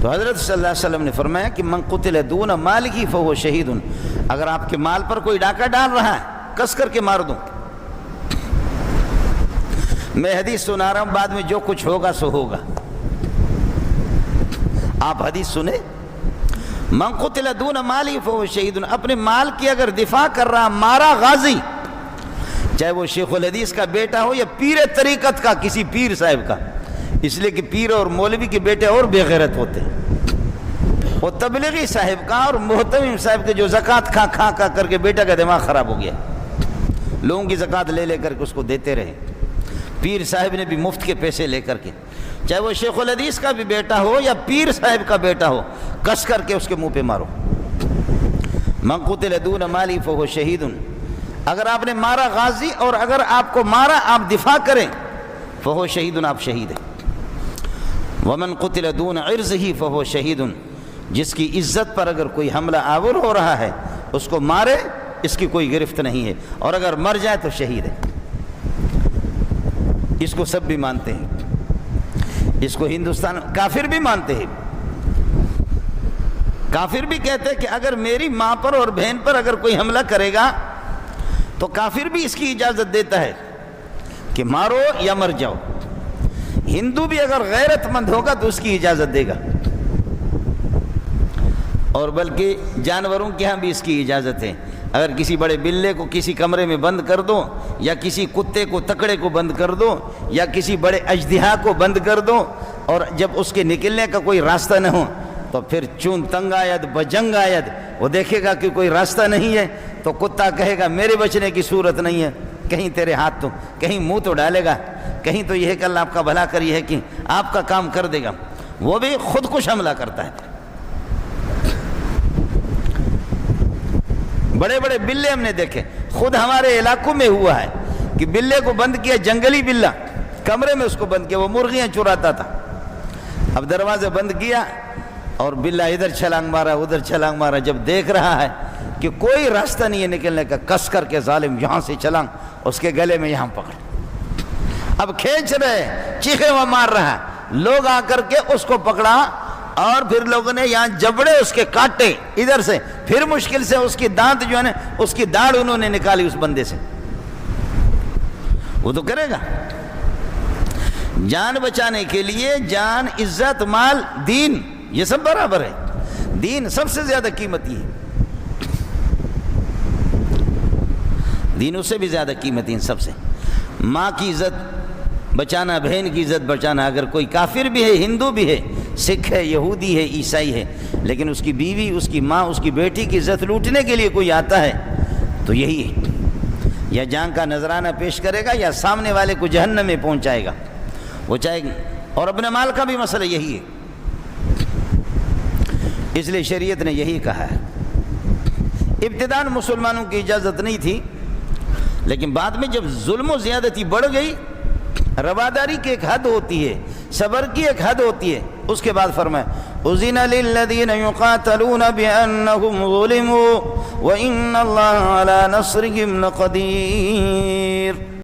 تو حضرت صلی اللہ علیہ وسلم نے فرمایا کہ من قتل دون مالہ فہو شہید، اگر آپ کے مال پر کوئی ڈاکہ ڈال رہا ہے کس کر کے مار دوں۔ میں حدیث سنا رہا ہوں، بعد میں جو کچھ ہوگا سو ہوگا، آپ حدیث سنیں۔ من قتل دون مالہ فہو شہید، اپنے مال کی اگر دفاع کر رہا مارا غازی، چاہے وہ شیخ الحدیث کا بیٹا ہو یا پیر طریقت کا کسی پیر صاحب کا، اس لیے کہ پیر اور مولوی کے بیٹے اور بے غیرت ہوتے ہیں، وہ تبلیغی صاحب کا اور محتمم صاحب کے جو زکوٰۃ کھا کر کے بیٹا کا دماغ خراب ہو گیا، لوگوں کی زکوٰۃ لے کر کے اس کو دیتے رہے، پیر صاحب نے بھی مفت کے پیسے لے کر کے، چاہے وہ شیخ الحدیث کا بھی بیٹا ہو یا پیر صاحب کا بیٹا ہو، کس کر کے اس کے منہ پہ مارو۔ من قتل دون مالہ فہو شہید، اگر آپ نے مارا غازی اور اگر آپ کو مارا آپ دفاع کریں فہو شہید، آپ شہید ہیں۔ ومن قتل دون عرضہ فہو شہید، جس کی عزت پر اگر کوئی حملہ آور ہو رہا ہے اس کو مارے، اس کی کوئی گرفت نہیں ہے، اور اگر مر جائے تو شہید ہے۔ اس کو سب بھی مانتے ہیں، اس کو ہندوستان کافر بھی مانتے ہیں، کافر بھی کہتے ہیں کہ اگر میری ماں پر اور بہن پر اگر کوئی حملہ کرے گا تو کافر بھی اس کی اجازت دیتا ہے کہ مارو یا مر جاؤ، ہندو بھی اگر غیرت مند ہوگا تو اس کی اجازت دے گا، اور بلکہ جانوروں کے ہاں بھی اس کی اجازت ہے۔ اگر کسی بڑے بلے کو کسی کمرے میں بند کر دو، یا کسی کتے کو تکڑے کو بند کر دو، یا کسی بڑے اژدہا کو بند کر دو، اور جب اس کے نکلنے کا کوئی راستہ نہ ہو تو پھر چون تنگ آید بجنگ آید، وہ دیکھے گا کہ کوئی راستہ نہیں ہے تو کتا کہے گا میرے بچنے کی صورت نہیں ہے، کہیں تیرے ہاتھ تو کہیں منہ تو ڈالے گا، کہیں تو یہ ہے کہ اللہ آپ کا بھلا کری ہے کہ آپ کا کام کر دے گا، وہ بھی خود کش حملہ کرتا ہے۔ بڑے بڑے بلے ہم نے دیکھے، خود ہمارے علاقوں میں ہوا ہے کہ بلے کو بند کیا، جنگلی بلہ، کمرے میں اس کو بند کیا، وہ مرغیاں چراتا تھا، اب دروازے بند کیا اور بلہ ادھر چھلانگ مارا ادھر چھلانگ مارا، جب دیکھ رہا ہے کہ کوئی راستہ نہیں ہے نکلنے کا، کس کر کے ظالم یہاں سے چھلانگ اس کے گلے میں یہاں پکڑ، اب کھینچ رہے، چیخے وہ مار رہا، لوگ آ کر کے اس کو پکڑا، اور پھر لوگوں نے یہاں جبڑے اس کے کاٹے ادھر سے، پھر مشکل سے اس کی دانت جو ہے نا اس کی داڑھ انہوں نے نکالی اس بندے سے، وہ تو کرے گا۔ جان بچانے کے لیے جان، عزت، مال، دین، یہ سب برابر ہے، دین سب سے زیادہ قیمتی ہے، دین اس سے بھی زیادہ قیمتی ان سب سے۔ ماں کی عزت بچانا، بہن کی عزت بچانا، اگر کوئی کافر بھی ہے، ہندو بھی ہے، سکھ ہے، یہودی ہے، عیسائی ہے، لیکن اس کی بیوی، اس کی ماں، اس کی بیٹی کی عزت لوٹنے کے لیے کوئی آتا ہے تو یہی ہے، یا جان کا نذرانہ پیش کرے گا یا سامنے والے کو جہنم میں پہنچائے گا، وہ چاہے گا، اور اپنے مال کا بھی مسئلہ یہی ہے، اس لیے شریعت نے یہی کہا ہے۔ ابتداء مسلمانوں کی اجازت نہیں تھی، لیکن بعد میں جب ظلم و زیادتی بڑھ گئی، رواداری کی ایک حد ہوتی ہے، صبر کی ایک حد ہوتی ہے، اس کے بعد فرمایا اذن للذین یقاتلون بانہم ظلموا وان اللہ علی نصرہم لقدیر۔